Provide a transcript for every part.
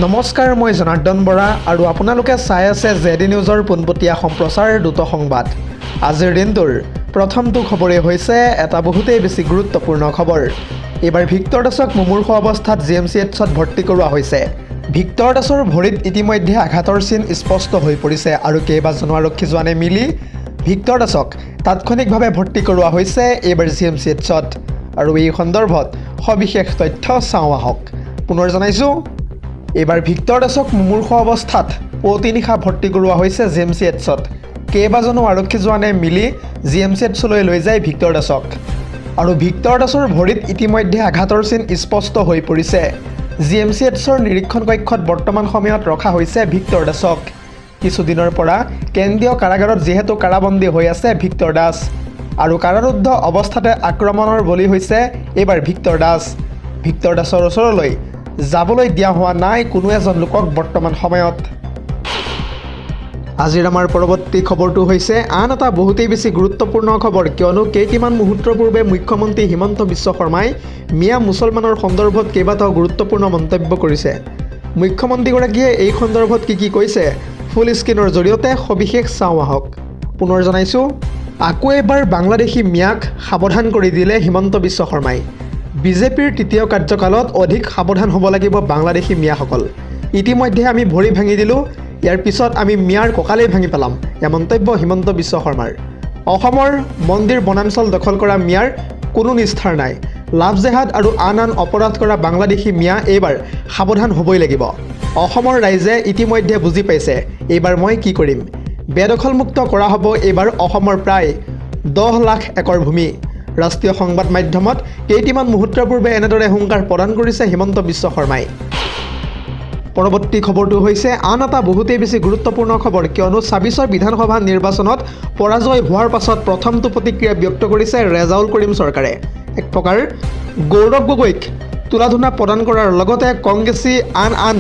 নমস্কাৰ, মই জনাৰ্দন বৰা আৰু আপোনালোকে চাই আছে জেডি নিউজৰ পোনপটীয়া সম্প্ৰচাৰ দ্ৰুত সংবাদ। আজিৰ দিনটোৰ প্ৰথমটো খবৰেই হৈছে এটা বহুতেই বেছি গুৰুত্বপূৰ্ণ খবৰ। এইবাৰ ভিক্টৰ দাসক মুমূৰ্ষু অৱস্থাত GMCHত ভৰ্তি কৰোৱা হৈছে। ভিক্টৰ দাসৰ ভৰিত ইতিমধ্যে আঘাতৰ চিন স্পষ্ট হৈ পৰিছে আৰু কেইবাজনো আৰক্ষী জোৱানে মিলি ভিক্টৰ দাসক তাৎক্ষণিকভাৱে ভৰ্তি কৰোৱা হৈছে এইবাৰ GMCHত। আৰু এই সন্দৰ্ভত সবিশেষ তথ্য চাওঁ আহক। পুনৰ জনাইছোঁ, এইবাৰ ভিক্টৰ দাসক মুমূৰ্ষু অৱস্থাত পুৱতি নিশা ভৰ্তি কৰোৱা হৈছে GMCHত। কেইবাজনো আৰক্ষী জোৱানে মিলি GMCHলৈ লৈ যায় ভিক্টৰ দাসক। আৰু ভিক্টৰ দাসৰ ভৰিত ইতিমধ্যে আঘাতৰ চিন স্পষ্ট হৈ পৰিছে। GMCHৰ নিৰীক্ষণ কক্ষত বৰ্তমান সময়ত ৰখা হৈছে ভিক্টৰ দাসক। কিছুদিনৰ পৰা কেন্দ্ৰীয় কাৰাগাৰত যিহেতু কাৰাবন্দী হৈ আছে ভিক্টৰ দাস, আৰু কাৰাৰুদ্ধ অৱস্থাতে আক্ৰমণৰ বলি হৈছে এইবাৰ ভিক্টৰ দাস। ভিক্টৰ দাসৰ ওচৰলৈ যাবলৈ দিয়া হোৱা নাই কোনো এজন লোকক বৰ্তমান সময়ত। আজিৰ আমাৰ পৰৱৰ্তী খবৰটো হৈছে আন এটা বহুতেই বেছি গুৰুত্বপূৰ্ণ খবৰ, কিয়নো কেইটিমান মুহূৰ্তৰ পূৰ্বে মুখ্যমন্ত্ৰী হিমন্ত বিশ্ব শৰ্মাই মিয়া মুছলমানৰ সন্দৰ্ভত কেইবাটাও গুৰুত্বপূৰ্ণ মন্তব্য কৰিছে। মুখ্যমন্ত্ৰীগৰাকীয়ে এই সন্দৰ্ভত কি কৈছে ফুল স্ক্ৰীনৰ জৰিয়তে সবিশেষ চাওঁ আহক। পুনৰ জনাইছোঁ, আকৌ এবাৰ বাংলাদেশী মিয়াক সাৱধান কৰি দিলে হিমন্ত বিশ্ব শৰ্মাই। বিজেপিৰ তৃতীয় কাৰ্যকালত অধিক সাৱধান হ'ব লাগিব বাংলাদেশী মিয়াসকল। ইতিমধ্যে আমি ভৰি ভাঙি দিলোঁ, ইয়াৰ পিছত আমি মিয়াৰ কঁকালেই ভাঙি পেলাম, এয়া মন্তব্য হিমন্ত বিশ্ব শৰ্মাৰ। অসমৰ মন্দিৰ বনাঞ্চল দখল কৰা মিয়াৰ কোনো নিস্তাৰ নাই। লাভ জেহাদ আৰু আন অপৰাধ কৰা বাংলাদেশী মিয়া এইবাৰ সাৱধান হ'বই লাগিব। অসমৰ ৰাইজে ইতিমধ্যে বুজি পাইছে এইবাৰ মই কি কৰিম। বেদখলমুক্ত কৰা হ'ব এইবাৰ অসমৰ প্ৰায় 10 লাখ একৰ ভূমি। ৰাষ্ট্ৰীয় সংবাদ মাধ্যমত কেইটিমান মুহূৰ্তৰ পূৰ্বে এনেদৰে হুংকাৰ প্ৰদান কৰিছে হিমন্ত বিশ্ব শৰ্মাই। পৰৱৰ্তী খবৰটো হৈছে আন এটা বহুতেই বেছি গুৰুত্বপূৰ্ণ খবৰ, কিয়নো 26ৰ বিধানসভা নিৰ্বাচনত পৰাজয় হোৱাৰ পাছত প্ৰথমটো প্ৰতিক্ৰিয়া ব্যক্ত কৰিছে ৰেজাউল কৰিম চৰকাৰে। এক প্ৰকাৰ গৌৰৱ গগৈক তুলাধুনা প্ৰদান কৰাৰ লগতে কংগ্ৰেছী আন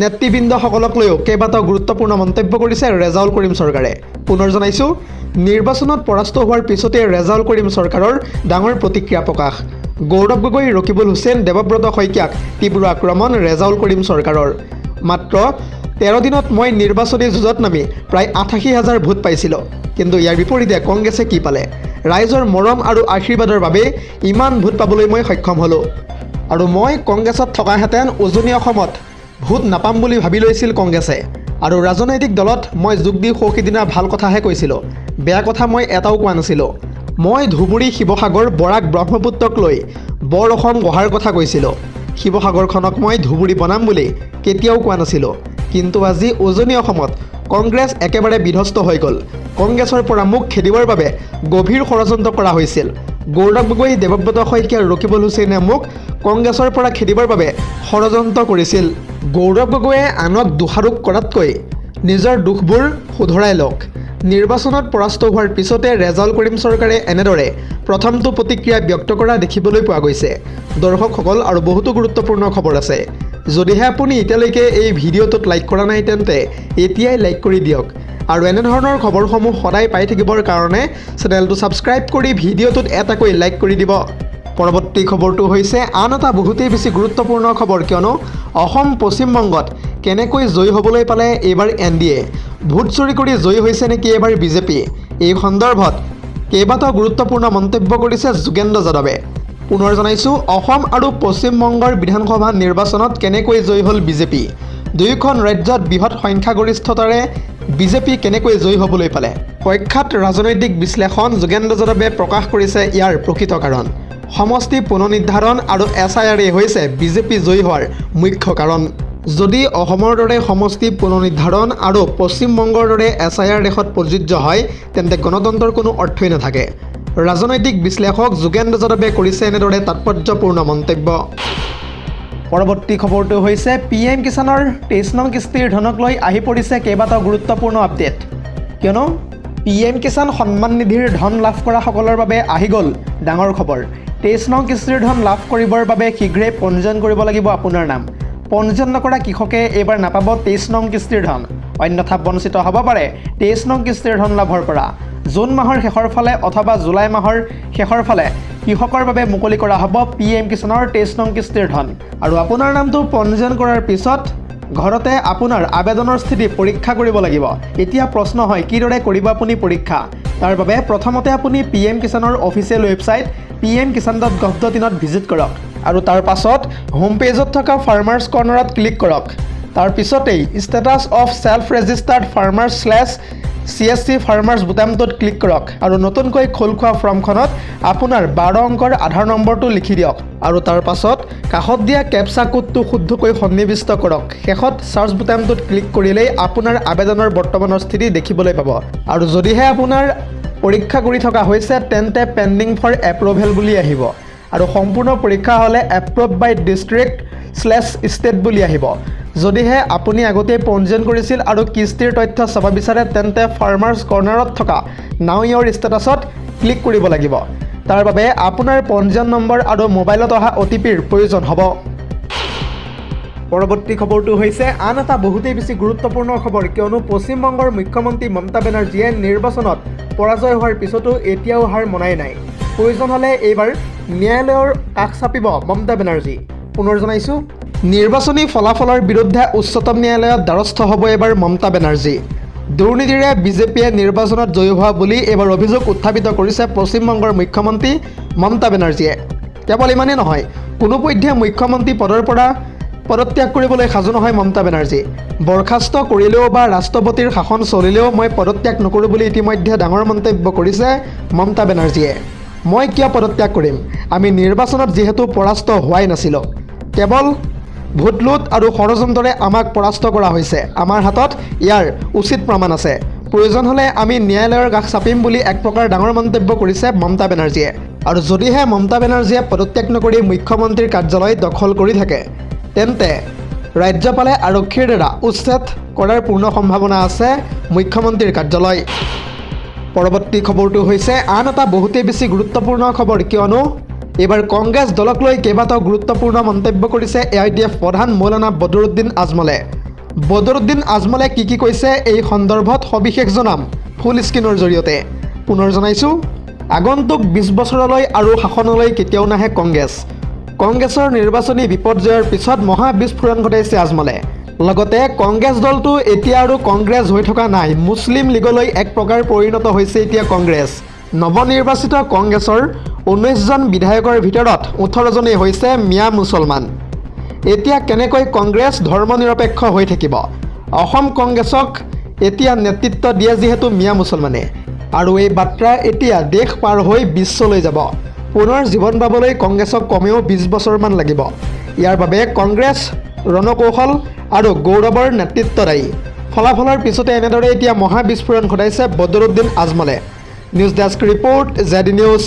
নেতৃবৃন্দসকলক লৈও কেইবাটাও গুৰুত্বপূৰ্ণ মন্তব্য কৰিছে ৰেজাউল কৰিম চৰকাৰে। পুনৰ জনাইছোঁ, নিৰ্বাচনত পৰাস্ত হোৱাৰ পিছতে ৰেজাউল কৰিম চৰকাৰৰ ডাঙৰ প্ৰতিক্ৰিয়া প্ৰকাশ। গৌৰৱ গগৈ, ৰকিবুল হুছেইন, দেৱব্ৰত শইকীয়াক তীব্ৰ আক্ৰমণ ৰেজাউল কৰিম চৰকাৰৰ। মাত্ৰ 13 দিনত মই নিৰ্বাচনী যুঁজত নামি প্ৰায় 88,000 ভোট পাইছিলোঁ, কিন্তু ইয়াৰ বিপৰীতে কংগ্ৰেছে কি পালে? ৰাইজৰ মৰম আৰু আশীৰ্বাদৰ বাবেই ইমান ভোট পাবলৈ মই সক্ষম হ'লোঁ। আৰু মই কংগ্ৰেছত থকাহেঁতেন উজনি অসমত ভোট নাপাম বুলি ভাবি লৈছিল কংগ্ৰেছে। আৰু ৰাজনৈতিক দলত মই যোগ দি সৌসিদিনা ভাল কথাহে কৈছিলোঁ, বেয়া কথা মই এটাও কোৱা নাছিলোঁ। মই ধুবুৰী, শিৱসাগৰ, বৰাক, ব্ৰহ্মপুত্ৰক লৈ বৰ অসম গঢ়াৰ কথা কৈছিলোঁ। শিৱসাগৰখনক মই ধুবুৰী বনাম বুলি কেতিয়াও কোৱা নাছিলোঁ। কিন্তু আজি উজনি অসমত কংগ্ৰেছ একেবাৰে বিধ্বস্ত হৈ গ'ল। কংগ্ৰেছৰ পৰা মোক খেদিবৰ বাবে গভীৰ ষড়যন্ত্ৰ কৰা হৈছিল। গৌৰৱ গগৈ, দেৱব্ৰত শইকীয়া, ৰকিবুল হুছেইনে মোক কংগ্ৰেছৰ পৰা খেদিবৰ বাবে ষড়যন্ত্ৰ কৰিছিল। গৌৰৱ গগৈয়ে আনক দোষাৰোপ কৰাতকৈ নিজৰ দুখবোৰ শুধৰাই লওক। নিৰ্বাচনত পৰাস্ত হোৱাৰ পিছতে ৰেজাউল কৰিম চৰকাৰে এনেদৰে প্ৰথমটো প্ৰতিক্ৰিয়া ব্যক্ত কৰা দেখিবলৈ পোৱা গৈছে। দৰ্শকসকল, আৰু বহুতো গুৰুত্বপূৰ্ণ খবৰ আছে। যদিহে আপুনি এতিয়ালৈকে এই ভিডিঅ'টোত লাইক কৰা নাই তেন্তে এতিয়াই লাইক কৰি দিয়ক, আৰু এনেধৰণৰ খবৰসমূহ সদায় পাই থাকিবৰ কাৰণে চেনেলটো ছাবস্ক্ৰাইব কৰি ভিডিঅ'টোত এটাকৈ লাইক কৰি দিব। পৰৱৰ্তী খবৰটো হৈছে আন এটা বহুতেই বেছি গুৰুত্বপূৰ্ণ খবৰ, কিয়নো অসম পশ্চিমবংগত কেনেকৈ জয়ী হ'বলৈ পালে এইবাৰ NDA। ভোট চুৰি কৰি জয়ী হৈছে নেকি এইবাৰ বিজেপি? এই সন্দৰ্ভত কেইবাটাও গুৰুত্বপূৰ্ণ মন্তব্য কৰিছে যোগেন্দ্ৰ যাদৱে। পুনৰ জনাইছোঁ, অসম আৰু পশ্চিমবংগৰ বিধানসভা নিৰ্বাচনত কেনেকৈ জয়ী হ'ল বিজেপি? দুয়োখন ৰাজ্যত বৃহৎ সংখ্যাগৰিষ্ঠতাৰে বিজেপি কেনেকৈ জয়ী হ'বলৈ পালে? প্ৰখ্যাত ৰাজনৈতিক বিশ্লেষণ যোগেন্দ্ৰ যাদৱে প্ৰকাশ কৰিছে ইয়াৰ প্ৰকৃত কাৰণ। সমষ্টি পুনৰ্নিৰ্ধাৰণ আৰু SIR হৈছে বিজেপি জয়ী হোৱাৰ মুখ্য কাৰণ। যদি অসমৰ দৰে সমষ্টি পুনৰ্নিৰ্ধাৰণ আৰু পশ্চিমবংগৰ দৰে SIR দেশত প্ৰযোজ্য হয় তেন্তে গণতন্ত্ৰৰ কোনো অৰ্থই নাথাকে। ৰাজনৈতিক বিশ্লেষক যোগেন্দ্ৰ যাদৱে কৰিছে এনেদৰে তাৎপৰ্যপূৰ্ণ মন্তব্য। পৰৱৰ্তী খবৰটো হৈছে PM কিষাণৰ 23 নং কিস্তিৰ ধনক লৈ আহি পৰিছে কেইবাটাও গুৰুত্বপূৰ্ণ আপডেট, কিয়নো PM কিষাণ সন্মান নিধিৰ ধন লাভ কৰাসকলৰ বাবে আহি গ'ল ডাঙৰ খবৰ। 23 নং কিস্তিৰ ধন লাভ কৰিবৰ বাবে শীঘ্ৰে পঞ্জীয়ন কৰিব লাগিব আপোনাৰ নাম। পঞ্জীয়ন নকৰা কৃষকে এইবাৰ নাপাব 23 নং কিস্তিৰ ধন, অন্যথা বঞ্চিত হ'ব পাৰে 23 নং কিস্তিৰ ধন লাভৰ পৰা। জুন মাহৰ শেষৰ ফালে অথবা জুলাই মাহৰ শেষৰ ফালে কৃষকৰ বাবে মুকলি কৰা হ'ব PM কিষাণৰ 23 নং কিস্তিৰ ধন। আৰু আপোনাৰ নামটো পঞ্জীয়ন কৰাৰ পিছত ঘৰতে আপোনাৰ আবেদনৰ স্থিতি পৰীক্ষা কৰিব লাগিব। এতিয়া প্ৰশ্ন হয় কিদৰে কৰিব আপুনি পৰীক্ষা? তাৰ বাবে প্ৰথমতে আপুনি PM কিষাণৰ অফিচিয়েল ৱেবছাইট pmkisan.gov.in ভিজিট কৰক আৰু তাৰ পাছত হোম পেজত থকা ফাৰ্মাৰ্ছ কৰ্ণাৰত ক্লিক কৰক। তাৰ পিছতেই ষ্টেটাছ অফ সেল্ফ ৰেজিষ্টাৰ্ড ফাৰ্মাৰ্ছ/CSC ফাৰ্মাৰ্ছ বুটামটোত ক্লিক কৰক আৰু নতুনকৈ খোল খোৱা ফৰ্মখনত আপোনাৰ 12 অংকৰ আধাৰ নম্বৰটো লিখি দিয়ক আৰু তাৰ পাছত কাষত দিয়া কেপচা কোডটো শুদ্ধকৈ সন্নিৱিষ্ট কৰক। শেষত সাৰ্চ বুটামটোত ক্লিক কৰিলেই আপোনাৰ আবেদনৰ বৰ্তমানৰ স্থিতি দেখিবলৈ পাব আৰু যদিহে আপোনাৰ পৰীক্ষা কৰি থকা হৈছে তেন্তে পেণ্ডিং ফৰ এপ্ৰুভেল বুলি আহিব আৰু সম্পূৰ্ণ পৰীক্ষা হ'লে এপ্ৰুভ বাই ডিষ্ট্ৰিক্ট/ষ্টেট বুলি আহিব। যদিহে আপুনি আগতেই পঞ্জীয়ন কৰিছিল আৰু কিস্তিৰ তথ্য চাব বিচাৰে তেন্তে ফাৰ্মাৰ্ছ কৰ্ণাৰত থকা নাও ইয়ৰ ষ্টেটাছত ক্লিক কৰিব লাগিব। তাৰ বাবে আপোনাৰ পঞ্জীয়ন নম্বৰ আৰু মোবাইলত অহা OTPৰ প্ৰয়োজন হ'ব। পৰৱৰ্তী খবৰটো হৈছে আন এটা বহুতেই বেছি গুৰুত্বপূৰ্ণ খবৰ, কিয়নো পশ্চিমবংগৰ মুখ্যমন্ত্ৰী মমতা বেনাৰ্জীয়ে নিৰ্বাচনত পৰাজয় হোৱাৰ পিছতো এতিয়াও হাৰ মনাই নাই। প্ৰয়োজন হ'লে এইবাৰ ন্যায়ালয়ৰ কাষ চাপিব মমতা বেনাৰ্জী। পুনৰ জনাইছোঁ, নিৰ্বাচনী ফলাফলৰ বিৰুদ্ধে উচ্চতম ন্যায়ালয়ত দ্বাৰস্থ হ'ব এইবাৰ মমতা বেনাৰ্জী। দুৰ্নীতিৰে বিজেপিয়ে নিৰ্বাচনত জয়ী হোৱা বুলি এইবাৰ অভিযোগ উত্থাপিত কৰিছে পশ্চিমবংগৰ মুখ্যমন্ত্ৰী মমতা বেনাৰ্জীয়ে। কেৱল ইমানেই নহয়, কোনোপধ্যে মুখ্যমন্ত্ৰী পদৰ পৰা পদত্যাগ কৰিবলৈ সাজু নহয় মমতা বেনাৰ্জী। বৰখাস্ত কৰিলেও বা ৰাষ্ট্ৰপতিৰ শাসন চলিলেও মই পদত্যাগ নকৰোঁ বুলি ইতিমধ্যে ডাঙৰ মন্তব্য কৰিছে মমতা বেনাৰ্জীয়ে। মই কিয় পদত্যাগ কৰিম? আমি নিৰ্বাচনত যিহেতু পৰাস্ত হোৱাই নাছিলোঁ, কেৱল ভোট লুট আৰু ষড়যন্ত্ৰৰে আমাক পৰাস্ত কৰা হৈছে। আমাৰ হাতত ইয়াৰ উচিত প্ৰমাণ আছে। প্ৰয়োজন হ'লে আমি ন্যায়ালয়ৰ কাষ চাপিম বুলি এক প্ৰকাৰ ডাঙৰ মন্তব্য কৰিছে মমতা বেনাৰ্জীয়ে। আৰু যদিহে মমতা বেনাৰ্জীয়ে পদত্যাগ নকৰি মুখ্যমন্ত্ৰীৰ কাৰ্যালয় দখল কৰি থাকে তেন্তে ৰাজ্যপালে আৰক্ষীৰ দ্বাৰা উচ্ছেদ কৰাৰ পূৰ্ণ সম্ভাৱনা আছে মুখ্যমন্ত্ৰীৰ কাৰ্যালয়। পৰৱৰ্তী খবৰটো হৈছে আন এটা বহুতেই বেছি গুৰুত্বপূৰ্ণ খবৰ, কিয়নো এইবাৰ কংগ্ৰেছ দলক লৈ কেইবাটাও গুৰুত্বপূৰ্ণ মন্তব্য কৰিছে AITF প্ৰধান মৌলানা বদৰুদ্দিন আজমলে। বদৰুদ্দিন আজমলে কি কৈছে এই সন্দৰ্ভত সবিশেষ জনাম ফুল স্ক্ৰীনৰ জৰিয়তে। পুনৰ জনাইছোঁ, আগন্তুক 20 বছৰলৈ আৰু শাসনলৈ কেতিয়াও নাহে কংগ্ৰেছ। কংগ্ৰেছৰ নিৰ্বাচনী বিপৰ্যয়ৰ পিছত মহা বিস্ফোৰণ ঘটাইছে আজমলে। লগতে কংগ্ৰেছ দলটো এতিয়া আৰু কংগ্ৰেছ হৈ থকা নাই, মুছলিম লীগলৈ এক প্ৰকাৰ পৰিণত হৈছে এতিয়া কংগ্ৰেছ। নৱনিৰ্বাচিত কংগ্ৰেছৰ 19জন বিধায়কৰ ভিতৰত 18জনেই হৈছে মিয়া মুছলমান। এতিয়া কেনেকৈ কংগ্ৰেছ ধৰ্মনিৰপেক্ষ হৈ থাকিব? অসম কংগ্ৰেছক এতিয়া নেতৃত্ব দিয়ে যিহেতু মিয়া মুছলমানে, আৰু এই বাৰ্তা এতিয়া দেশ পাৰ হৈ বিশ্বলৈ যাব। পুনৰ জীৱন পাবলৈ কংগ্ৰেছক কমেও 20 বছৰমান লাগিব। ইয়াৰ বাবে কংগ্ৰেছ ৰণকৌশল আৰু গৌৰৱৰ নেতৃত্ব দায়ী। ফলাফলৰ পিছতে এনেদৰে এতিয়া মহা বিস্ফোৰণ ঘটাইছে বদৰুদ্দিন আজমলে। News desk report, ZD news.